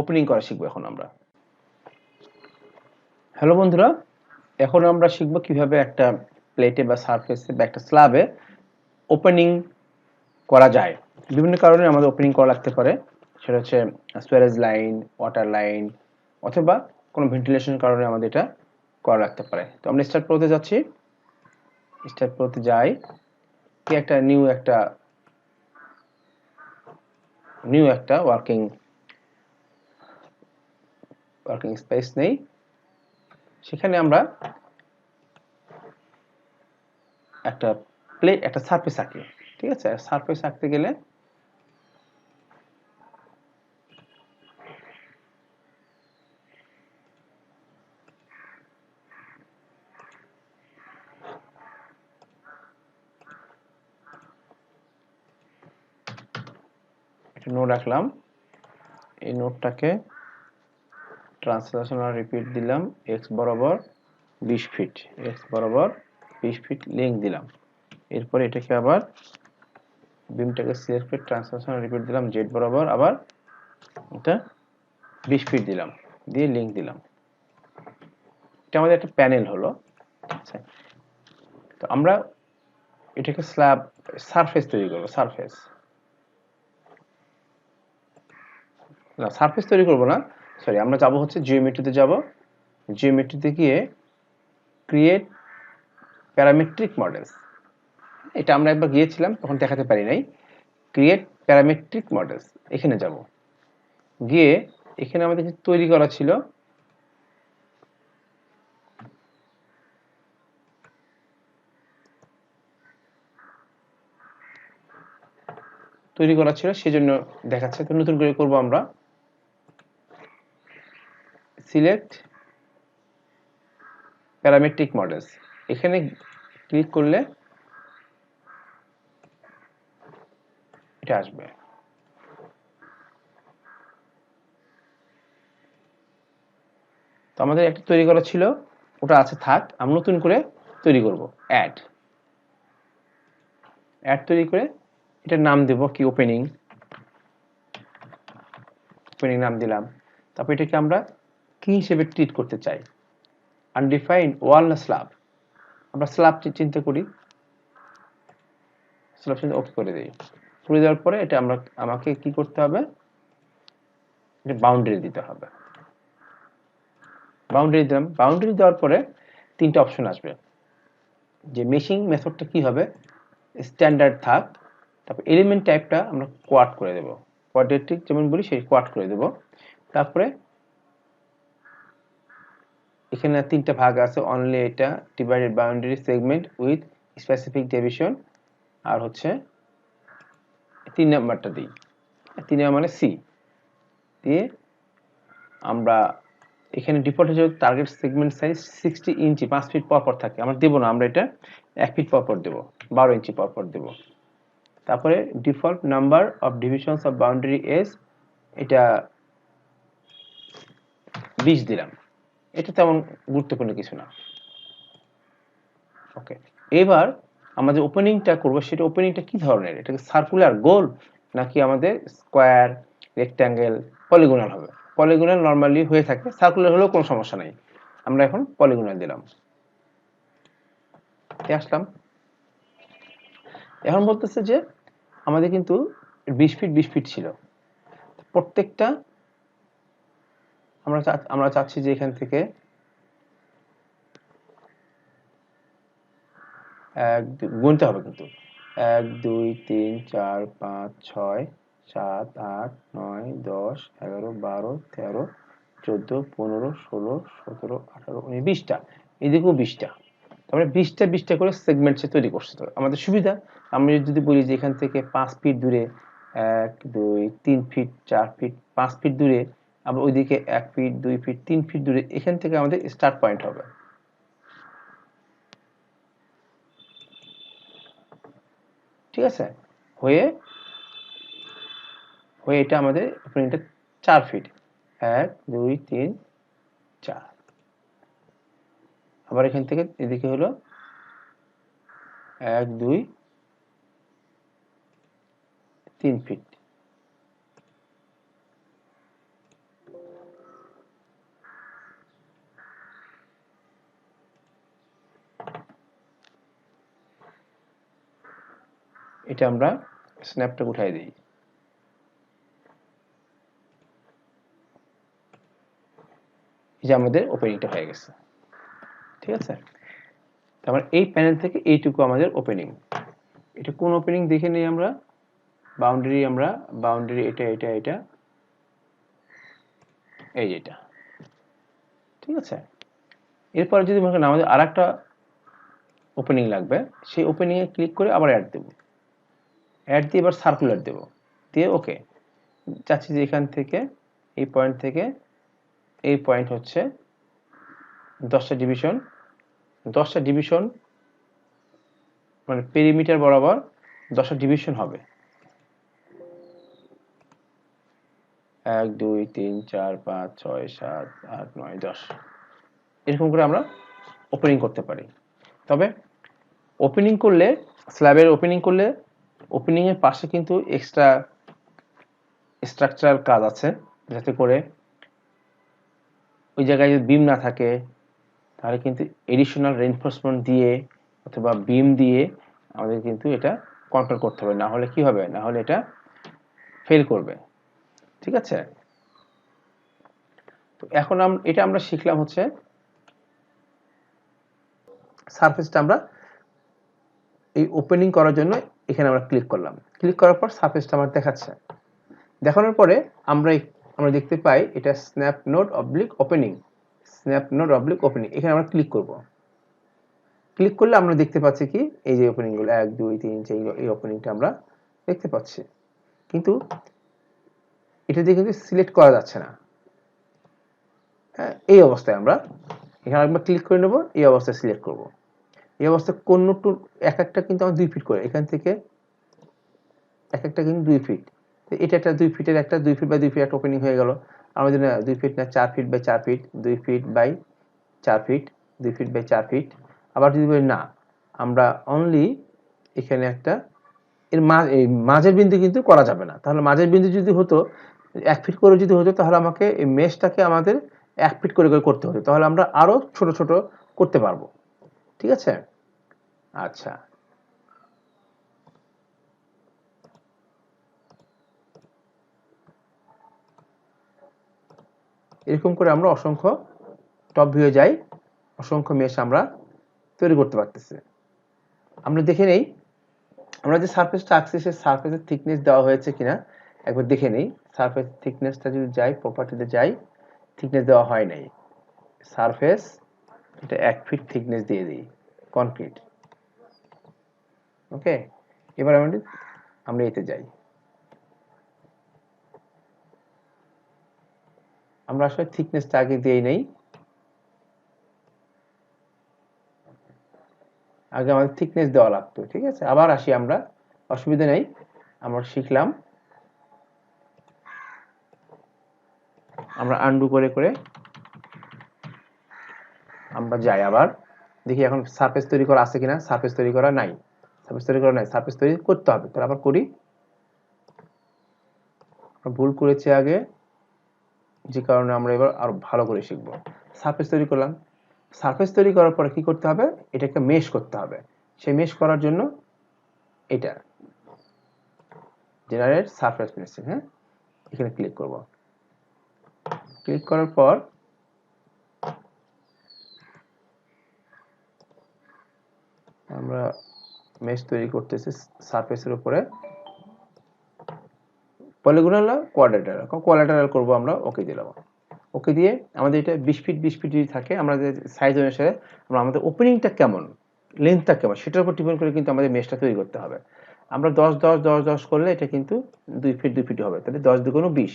ওপেনিং করা শিখবো এখন আমরা। হ্যালো বন্ধুরা, এখন আমরা শিখবো কিভাবে একটা প্লেটে বা সারফেসে বা একটা স্ল্যাবে ওপেনিং করা যায়। বিভিন্ন কারণে আমাদের ওপেনিং করা লাগতে পারে, সেটা হচ্ছে সুয়ারেজ লাইন, ওয়াটার লাইন, অথবা কোনো ভেন্টিলেশন কারণে আমাদের এটা করা লাগতে পারে। তো আমরা স্টার্ট প্রোতে যাচ্ছি, স্টার্ট প্রোতে যাই, কি একটা নিউ একটা ওয়ার্কিং স্পেস নেই, সেখানে আমরা একটা সারফেস আঁকি। ঠিক আছে, সারফেস আঁকতে গেলে একটা নোড রাখলাম, এই নোডটাকে ট্রান্সলেশনাল রিপিট দিলাম, এক্স বরাবর 20 ফিট, এক্স বরাবর 20 ফিট লেন্থ দিলাম। এরপরে এটাকে আবার বিমটাকে সিলেক্ট করে ট্রান্সলেশনাল রিপিট দিলাম, জেড বরাবর আবার এটা 20 ফিট দিলাম, দিয়ে লিঙ্ক দিলাম। এটা আমাদের একটা প্যানেল হলো। ঠিক আছে, তো আমরা এটাকে সারফেস তৈরি করবো। সারফেস তৈরি করবো না, সরি, আমরা যাব হচ্ছে জিওমেট্রিতে যাব। জিওমেট্রিতে গিয়ে ক্রিয়েট প্যারামেট্রিক মডেলস, এটা আমরা একবার গিয়েছিলাম, তখন দেখাতে পারি নাই। ক্রিয়েট প্যারামেট্রিক মডেলস, এখানে যাব, গিয়ে এখানে আমাদের তৈরি করা ছিল সেজন্য দেখাচ্ছে। তো নতুন করে করব আমরা, সিলেক্ট প্যারামেট্রিক মডেলস, এখানে ক্লিক করলে এটা আসবে। তো আমাদের একটা তৈরি করা ছিল, ওটা আছে থাক, আমরা নতুন করে তৈরি করব। অ্যাড তৈরি করে এটার নাম দেব কি, ওপেনিং নাম দিলাম। তারপর এটাকে আমরা কি হিসেবে ট্রিট করতে চাই, আনডিফাইন্ড ওয়াল না স্ল্যাব, আমরা স্ল্যাব চিন্তা করি, স্ল্যাব চিন্তা ওকে করে দিই। করে দেওয়ার পরে এটা আমাকে কি করতে হবে, এটা বাউন্ডারি দিতে হবে। বাউন্ডারি দিলাম, বাউন্ডারি দেওয়ার পরে তিনটা অপশন আসবে, যে মেশিং মেথডটা কি হবে, স্ট্যান্ডার্ড থাক, তারপর এলিমেন্ট টাইপটা আমরা কোয়াড করে দেব, কোয়াড্রেটিক যেমন বলি সেই কোয়াড করে দেব। তারপরে এখানে তিনটা ভাগ আছে, অনলি এটা divided boundary segment with specific deviation আর হচ্ছে 3 নাম্বারটা দিই, 3 নাম্বার মানে সি দিয়ে আমরা এখানে ডিফল্ট হিসেবে টার্গেট সেগমেন্ট সাইজ 60 ইঞ্চি 5 ফিট পর পর থাকে, আমরা দেবো না, আমরা এটা 1 ফিট পর পর দেবো, 12 ইঞ্চি পর পর দেবো। তারপরে default number of divisions of boundary edge এটা 20 দিলাম, এটা তেমন গুরুত্বপূর্ণ কিছু না। ওকে, এবার আমাদের ওপেনিংটা করবো, সেটা ওপেনিংটা কি ধরনের, এটা কি সার্কুলার গোল নাকি আমাদের স্কোয়ার রেক্ট্যাঙ্গেল পলিগোনাল হবে? পলিগোনাল নর্মালি হয়ে থাকে, সার্কুলার হলেও কোনো সমস্যা নাই, আমরা এখন পলিগোনাল দিলাম। আসলাম, এখন বলতেছে যে আমাদের কিন্তু 20 ফিট 20 ফিট ছিল, প্রত্যেকটা আমরা চাচ্ছি যে এখান থেকে গুনতে হবে কিন্তু 1 2 3 4 5 6 7 8 9 10 11 12 13 14 15 16 17 18 19 20টা, এদিকেও 20টা, তারপরে 20টা 20টা করে সেগমেন্ট সে তৈরি করছে। তো আমাদের সুবিধা, আমরা যদি বলি যে এখান থেকে 5 ফিট দূরে 1 2 3 ফিট 4 ফিট 5 ফিট দূরে, আবার ওইদিকে 1 ফিট 2 ফিট 3 ফিট দূরে, এখান থেকে আমাদের স্টার্ট পয়েন্ট হবে। ঠিক আছে, হয়ে এটা আমাদের ওপেনিংটা 4 ফিট 1 2 3 4, আবার এখান থেকে এদিকে হলো 1 2 3 ফিট। এটা আমরা স্ন্যাপটা উঠাই দিই, এই যে আমাদের ওপেনিংটা হয়ে গেছে। ঠিক আছে, তারপর এই প্যানেল থেকে এইটুকু আমাদের ওপেনিং, এটা কোন ওপেনিং দেখে নেই আমরা, বাউন্ডারি, আমরা বাউন্ডারি এটা এটা এটা এই এটা। ঠিক আছে, এরপর যদি মনে করেন আমাদের আরেকটা ওপেনিং লাগবে, সেই ওপেনিং এ ক্লিক করে আবার অ্যাড দেব, অ্যাড দিয়ে এবার সার্কুলার দেব, দিয়ে ওকে। চাচ্ছি যে এখান থেকে এই পয়েন্ট থেকে এই পয়েন্ট হচ্ছে 10টা ডিভিশন, 10টা ডিভিশন মানে পেরিমিটার বরাবর 10টা ডিভিশন হবে, 1 2 3 4 5 6 7 8 9 10, এরকম করে আমরা ওপেনিং করতে পারি। তবে ওপেনিং করলে, স্ল্যাবের ওপেনিং করলে ওপেনিং এর পাশে কিন্তু এক্সট্রা স্ট্রাকচারাল কাজ আছে, যাতে করে ওই জায়গায় যদি বিম না থাকে তাহলে কিন্তু এডিশনাল রেইনফোর্সমেন্ট দিয়ে অথবা বিম দিয়ে আমাদের কিন্তু এটা কন্ট্রোল করতে হবে, না হলে কি হবে, না হলে এটা ফেল করবে। ঠিক আছে, তো এখন এটা আমরা শিখলাম হচ্ছে সারফেসটা আমরা এই ওপেনিং করার জন্য এখানে আমরা ক্লিক করলাম, ক্লিক করার পর সারফেসটা আমার দেখাচ্ছে, দেখানোর পরে আমরা দেখতে পাই এটা snap node oblique opening, snap node oblique opening, এখানে আমরা ক্লিক করব। ক্লিক করলে আমরা দেখতে পাচ্ছি কি এই যে ওপেনিং গুলো 1 2 3 4 এই ওপেনিংটা আমরা দেখতে পাচ্ছি, কিন্তু এটা দিয়ে কিন্তু সিলেক্ট করা যাচ্ছে না। এই অবস্থায় আমরা এখানে একবার ক্লিক করে নেব, এই অবস্থায় সিলেক্ট করব। এই অবস্থায় কোন নোটটু এক একটা কিন্তু আমরা 2 ফিট করে, এখান থেকে এক একটা কিন্তু 2 ফিট, এটা একটা 2 ফিটের একটা 2 ফিট বাই 2 ফিট একটা ওপেনিং হয়ে গেল। আমাদের 2 ফিট না 4 feet by 4 feet, 2 feet by 4 feet, 2 feet by 4 feet. আবার যদি বলি না, আমরা অনলি এখানে একটা এর এই মাঝের বিন্দু কিন্তু করা যাবে না, তাহলে মাঝের বিন্দু যদি হতো 1 ফিট করে যদি হতো তাহলে আমাকে এই মেশটাকে আমাদের 1 ফিট করে করতে হতো, তাহলে আমরা আরো ছোট ছোট করতে পারবো। ঠিক আছে, আচ্ছা, এরকম করে আমরা অসংখ্য টপ ভিউয়ে যাই, অসংখ্য মেশ আমরা তৈরি করতে পারতেছি। আমরা দেখে নেই আমরা যে সারফেসটা আঁকছি সেই সারফেসের থিকনেস দেওয়া হয়েছে কিনা একবার দেখে নেই। সারফেস থিকনেসটা যদি যাই, প্রপার্টিতে যাই, থিকনেস দেওয়া হয় নাই। সারফেস এটা 1 ফিট থিকনেস দিয়ে দিই, কনক্রিট। ওকে, এবার আমরা এতে যাই। আমরা আসলে থিকনেসটা আগে দিয়েই নেই, আগে আমাদের থিকনেস দেওয়া লাগতো, ঠিক আছে। আবার আসি আমরা, অসুবিধা নেই, আমরা শিখলাম। আমরা আন্ডু করে করে আমরা যাই, আবার দেখি এখন সারফেস তৈরি করা আছে কিনা। সারফেস তৈরি করা নাই, সারফেস তৈরি করা নাই, সারফেস তৈরি করতে হবে। তাহলে আবার করি, ভুল করেছি আগে, যে কারণে আমরা এবার আরো ভালো করে শিখব। সারফেস তৈরি করলাম, সারফেস তৈরি করার পরে কি করতে হবে, এটাকে মেশ করতে হবে। সেই মেশ করার জন্য এটা জেনারেট সারফেস মেশিং, হ্যাঁ, এখানে ক্লিক করব। ক্লিক করার পর আমরা মেশ তৈরি করতেছি সারফেসের উপরে। পলিগনাল না কোয়াড্রিল্যাটারাল, কোয়াড্রিল্যাটারাল করব আমরা, ওকে দিলাম। ওকে দিয়ে আমাদের এটা 20 ফিট 20 ফিট যদি থাকে, আমরা যে সাইজ অনুসারে আমরা আমাদের ওপেনিংটা কেমন, লেন্থটা কেমন, সেটার উপর ডিপেন্ড করে কিন্তু আমাদের মেশটা তৈরি করতে হবে। আমরা 10 10 10 10 করলে এটা কিন্তু 2 ফিট 2 ফিট হবে, তাহলে 10 দুগুণ 20।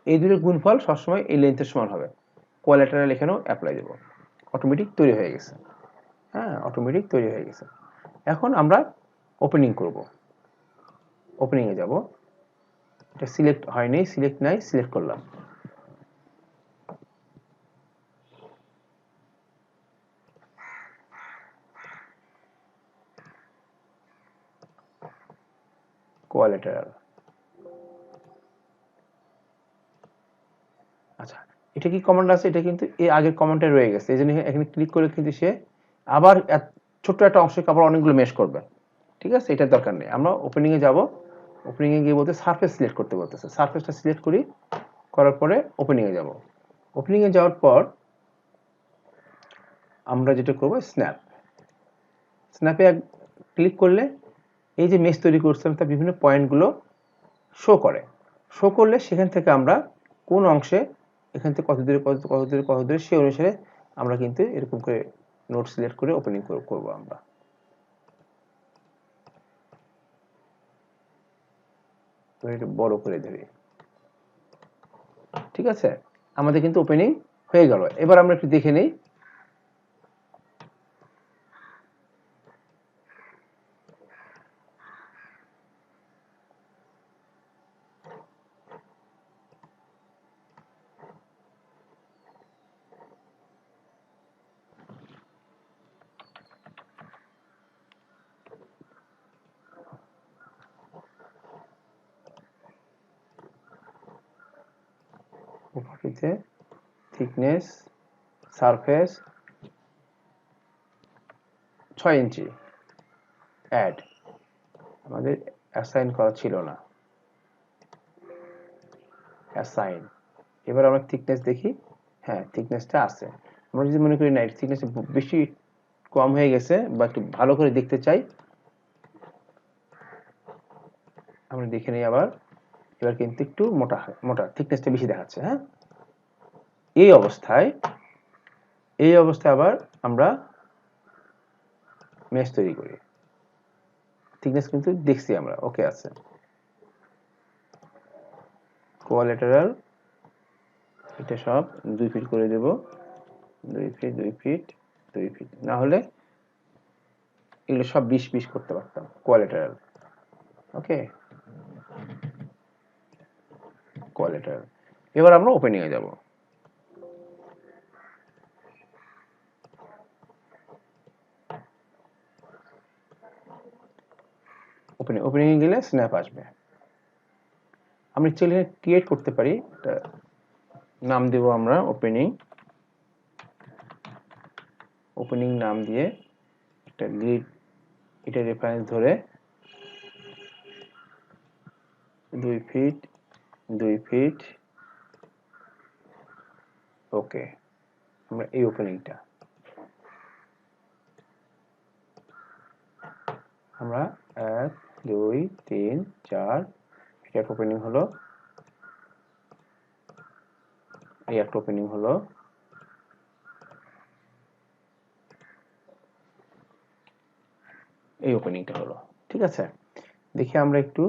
এই দুটোর গুণফল সবসময় এই লেন্থের সমান হবে। কোয়াড্রিল্যাটারাল এখানেও অ্যাপ্লাই দেব, অটোমেটিক তৈরি হয়ে গেছে। হ্যাঁ, অটোমেটিক তৈরি হয়ে গেছে। এখন আমরা ওপেনিং করব, ওপেনিংয়ে যাব। এটা সিলেক্ট হয়নি, সিলেক্ট নাই, সিলেক্ট করলাম। কোয়াড্রিল্যাটারাল, আচ্ছা, এটা কি কমান্ড আছে, এটা কিন্তু এই আগের কমান্ডে রয়ে গেছে, এই জন্য এখানে ক্লিক করে কিন্তু সে আবার ছোট্ট একটা অংশকে আবার অনেকগুলো মেশ করবে, ঠিক আছে। এটার দরকার নেই। আমরা ওপেনিংয়ে যাব, ওপেনিংয়ে গিয়ে বলতে সারফেস সিলেক্ট করতে বলতেছে, সারফেসটা সিলেক্ট করি, করার পরে ওপেনিংয়ে যাব। ওপেনিংয়ে যাওয়ার পর আমরা যেটা করব, স্ন্যাপ, স্ন্যাপে ক্লিক করলে এই যে মেশ তৈরি করছিলাম তার বিভিন্ন পয়েন্টগুলো শো করে। শো করলে সেখান থেকে আমরা কোন অংশে, এখান থেকে কত দূরে কত কত দূরে কত দূরে, সেই অনুসারে আমরা কিন্তু এরকম করে নোট সিলেক্ট করে ওপেনিং করব। আমরা এটা বড় করে ধরি, ঠিক আছে। আমাদের কিন্তু ওপেনিং হয়ে গেল। এবার আমরা একটু দেখে নেই। উপরেতে থিকনেস সারফেস 6 ইঞ্চি অ্যাড, আমাদের অ্যাসাইন করা ছিল না, অ্যাসাইন। এবার আমরা থিকনেস দেখি, হ্যাঁ থিকনেসটা আছে। আমরা যদি মনে করি না থিকনেস বেশি কম হয়ে গেছে বা একটু ভালো করে দেখতে চাই, আমরা দেখে নিই আবার। এবার কিন্তু একটু মোটা মোটা থিকনেসটা বেশি দেখাচ্ছে, হ্যাঁ। এই অবস্থায় আবার আমরা মেশ তৈরি করি। থিকনেস কিন্তু দেখছি আমরা, ওকে আছে। কোয়াড্রিল্যাটারাল এটা সব 2 ফিট করে দেব, 2 ফিট 2 ফিট 2 ফিট, না হলে এগুলো সব 20 20 করতে পারতাম। কোয়াড্রিল্যাটারাল, ওকে, কোয়াড্রিল্যাটারাল। এবার আমরা ওপেনিং এ যাব। ওপেনিং এ গেলে স্ন্যাপ আসবে। আমরা চাইলে ক্রিয়েট করতে পারি, এটা নাম দেব আমরা ওপেনিং। ওপেনিং নাম দিয়ে একটা গ্রিড, এটা রেফারেন্স ধরে 2 ফিট 2 ফিট, ওকে। আমরা এই ওপেনিংটা আমরা 1 2 3 4 এটা একটা ওপেনিং হলো, এই একটা ওপেনিং হলো, এই ওপেনিংটা হলো। ঠিক আছে, দেখি আমরা একটু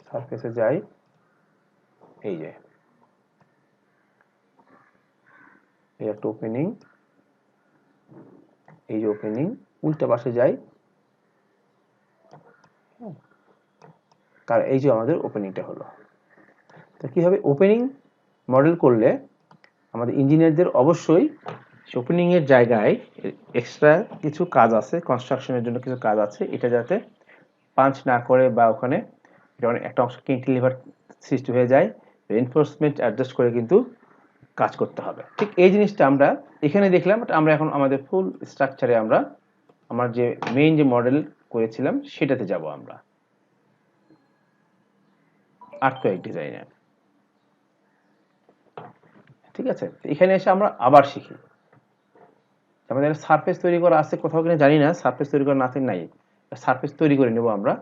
সারফেসে যাই। এই যে এই একটা ওপেনিং, এই যে ওপেনিং, উল্টা পাশে যাই, কারণ এই যে আমাদের ওপেনিংটা হলো। তো কিভাবে ওপেনিং মডেল করলে আমাদের ইঞ্জিনিয়ারদের অবশ্যই ওপেনিং এর জায়গায় এক্সট্রা কিছু কাজ আছে, কনস্ট্রাকশনের জন্য কিছু কাজ আছে, এটা যাতে পাঞ্চ না করে বা ওখানে যখন একটা অংশ ক্যান্টিলিভার সৃষ্টি হয়ে যায়, রিইনফোর্সমেন্ট অ্যাডজাস্ট করে কিন্তু কাজ করতে হবে। ঠিক এই জিনিসটা আমরা এখানে দেখলাম, বাট আমরা এখন আমাদের ফুল স্ট্রাকচারে আমরা আমার যে মেইন যে মডেল করেছিলাম সেটাতে যাব আমরা আর্থকোয়েক ডিজাইনে। ঠিক আছে, এখানে এসে আমরা আবার শিখি। আমাদের সারফেস তৈরি করা আছে কোথাও কিনা জানি না, সারফেস তৈরি করা নাথিং নাই, সারফেস তৈরি করে নেব আমরা।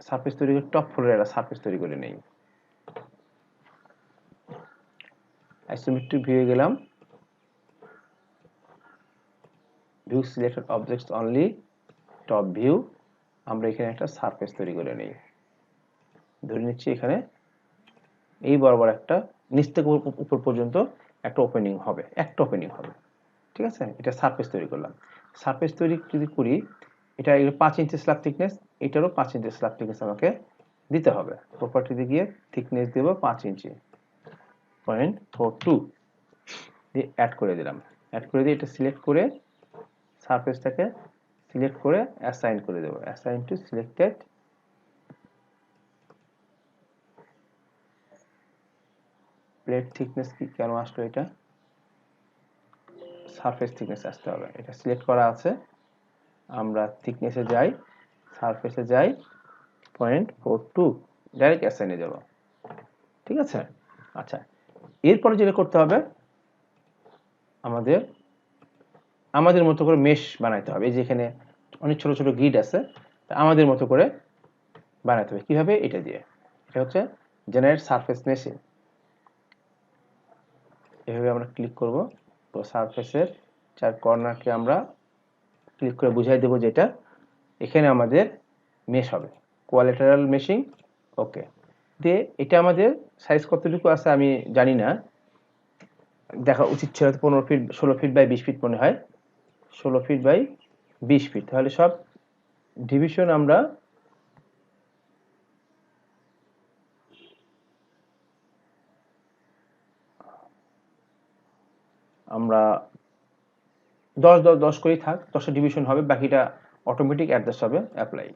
সারফেস তৈরি করে টপ ফ্লোরে একটা সারফেস তৈরি করে নেই। আইসোমেট্রিক ভিউয়ে গেলাম, view selected objects only, top view, আমরা এখানে একটা সারফেস তৈরি করে নেই। ধরে নিচ্ছি এখানে এই বরাবর একটা নিচ থেকে উপর পর্যন্ত একটা ওপেনিং হবে, একটা ওপেনিং হবে। ঠিক আছে, এটা সারফেস তৈরি করলাম। সারফেস তৈরি যদি করি, এটা 5 ইঞ্চি স্ল্যাব থিকনেস, এটারও 5 ইঞ্চি স্ল্যাব থিকনেস আমাকে দিতে হবে। প্রপার্টিতে গিয়ে থিকনেস দেব 5 ইঞ্চি, 0.42 দিয়ে অ্যাড করে দিলাম। অ্যাড করে দিয়ে এটা সিলেক্ট করে সারফেসটাকে সিলেক্ট করে অ্যাসাইন করে দেব, assign to selected. Plate thickness কি কেন আসলো, এটা সারফেস থিকনেস আসতে হবে, এটা সিলেক্ট করা আছে। আমরা থিকনেসে যাই, সারফেসে যাই, 0.42, ডাইরেক্ট অ্যাসাইনে যাব। ঠিক আছে, আচ্ছা, এরপরে যেটা করতে হবে, আমাদের মতো করে মেশ বানাইতে হবে। এই যে এখানে অনেক ছোট ছোট গ্রিড আছে, আমাদের মতো করে বানাইতে হবে। কিভাবে, এটা দিয়ে, এটা হচ্ছে জেনারেট সারফেস মেশিন। এভাবে আমরা ক্লিক করব, তো সারফেসের 4 কর্নারকে আমরা ক্লিক করে বুঝাই দেব যে এখানে আমাদের মেশ হবে, কোয়ালিটারাল মেশিং। ওকে, দিয়ে এটা আমাদের সাইজ কতটুকু আছে আমি জানি না, দেখা উচিত ছিল 15 ফিট, 16 ফিট বাই 20 ফিট মনে হয়, 16 ফিট বাই 20 ফিট। তাহলে সব ডিভিশন আমরা আমরা 10 10 10 করেই থাক, 10 ডিভিশন হবে, বাকিটা অটোমেটিক অ্যাডজাস্ট হবে, অ্যাপ্লাই।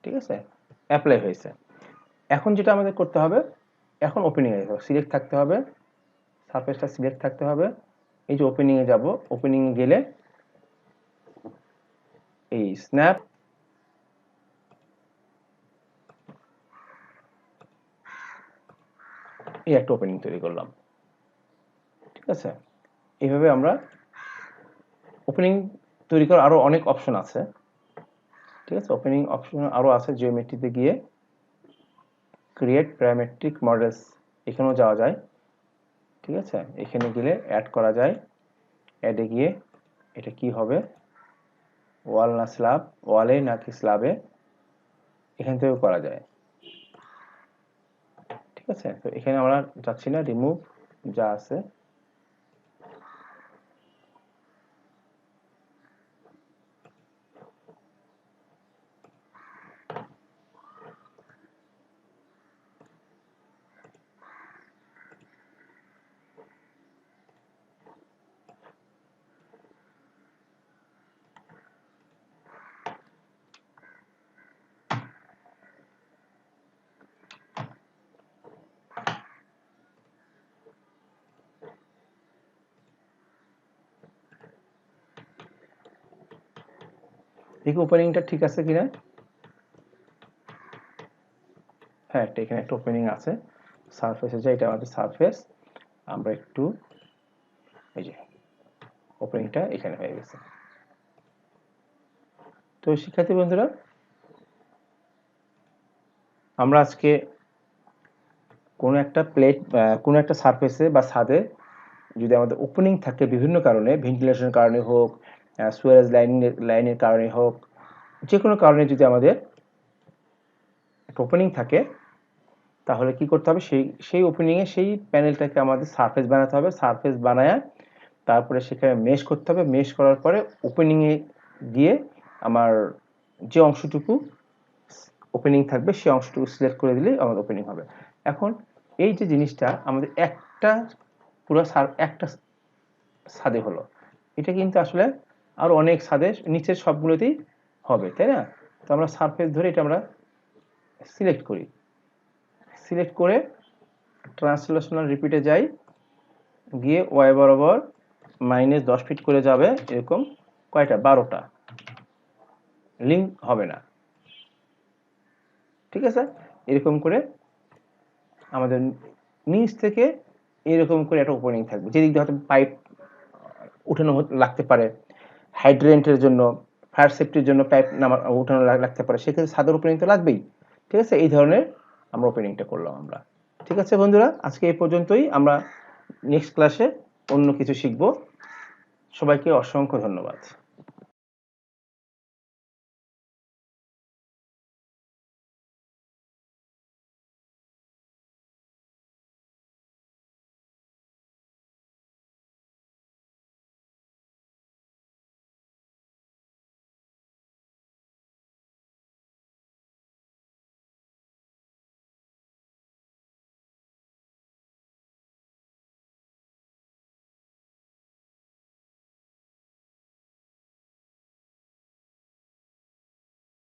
ঠিক আছে, অ্যাপ্লাই হয়েছে। এখন যেটা আমাদের করতে হবে, এখন ওপেনিং এ যাবো, সিলেক্ট থাকতে হবে, সারফেসটা সিলেক্ট থাকতে হবে। এই যে ওপেনিং এ যাব, ওপেনিং এ গেলে এই স্ন্যাপ, এই একটা ওপেনিং তৈরি করলাম। ঠিক আছে, এইভাবে আমরা ওপেনিং তৈরি করার আরো অনেক অপশন আছে। ঠিক আছে, ওপেনিং অপশন আরো আছে, জিওমেট্রিতে গিয়ে ক্রিয়েট প্যারামেট্রিক মডেলস, এখানেও যাওয়া যায়। ঠিক আছে, এখানে গেলে অ্যাড করা যায়, অ্যাডে গিয়ে এটা কি হবে, ওয়াল না স্ল্যাব, ওয়ালে নাকি স্ল্যাবে, এখান থেকেও করা যায়। ঠিক আছে, তো এখানে আমরা যাচ্ছি না, রিমুভ যা আছে। দেখি ওপেনিংটা ঠিক আছে কিনা। হ্যাঁ, এখানে একটা ওপেনিং আছে, সারফেসে যে এটা আমাদের সারফেস, আমরা একটু এই যে ওপেনিংটা এখানে হয়ে গেছে। তো শিক্ষার্থী বন্ধুরা, আমরা আজকে কোনো একটা প্লেট, কোনো একটা সারফেসে বা ছাদে যদি আমাদের ওপেনিং থাকে বিভিন্ন কারণে, ভেন্টিলেশনের কারণে হোক, সুয়ারেজ লাইনের কারণে হোক, যে কোনো কারণে যদি আমাদের একটা ওপেনিং থাকে, তাহলে কি করতে হবে, সেই ওপেনিংয়ে সেই প্যানেলটাকে আমাদের সারফেস বানাতে হবে। সারফেস বানায় তারপরে সেখানে মেশ করতে হবে। মেশ করার পরে ওপেনিংয়ে গিয়ে আমার যে অংশটুকু ওপেনিং থাকবে সেই অংশটুকু সিলেক্ট করে দিলেই আমাদের ওপেনিং হবে। এখন এই যে জিনিসটা আমাদের একটা পুরো একটা ছাদে হলো, এটা কিন্তু আসলে আরো অনেক ছাদে নিচের সবগুলোতেই হবে, তাই না? তো আমরা সারফেস ধরে এটা আমরা সিলেক্ট করি। সিলেক্ট করে ট্রান্সলেশনাল রিপিটে যাই, গিয়ে ওয়াই বরাবর -10 ফিট করে যাবে, এরকম কয়টা, 12টা লিঙ্ক হবে না, ঠিক আছে? এরকম করে আমাদের নিচ থেকে এরকম করে একটা ওপেনিং থাকবে, যেদিক দিয়ে হয়তো পাইপ উঠানো লাগতে পারে, হাইড্রেন্টের জন্য, ফায়ার সেফটির জন্য পাইপ উঠানো লাগতে পারে, সেক্ষেত্রে ছাদের ওপেনিং তো লাগবেই, ঠিক আছে? এই ধরনের আমরা ওপেনিংটা করলাম আমরা। ঠিক আছে বন্ধুরা, আজকে এই পর্যন্তই। আমরা নেক্সট ক্লাসে অন্য কিছু শিখব। সবাইকে অসংখ্য ধন্যবাদ।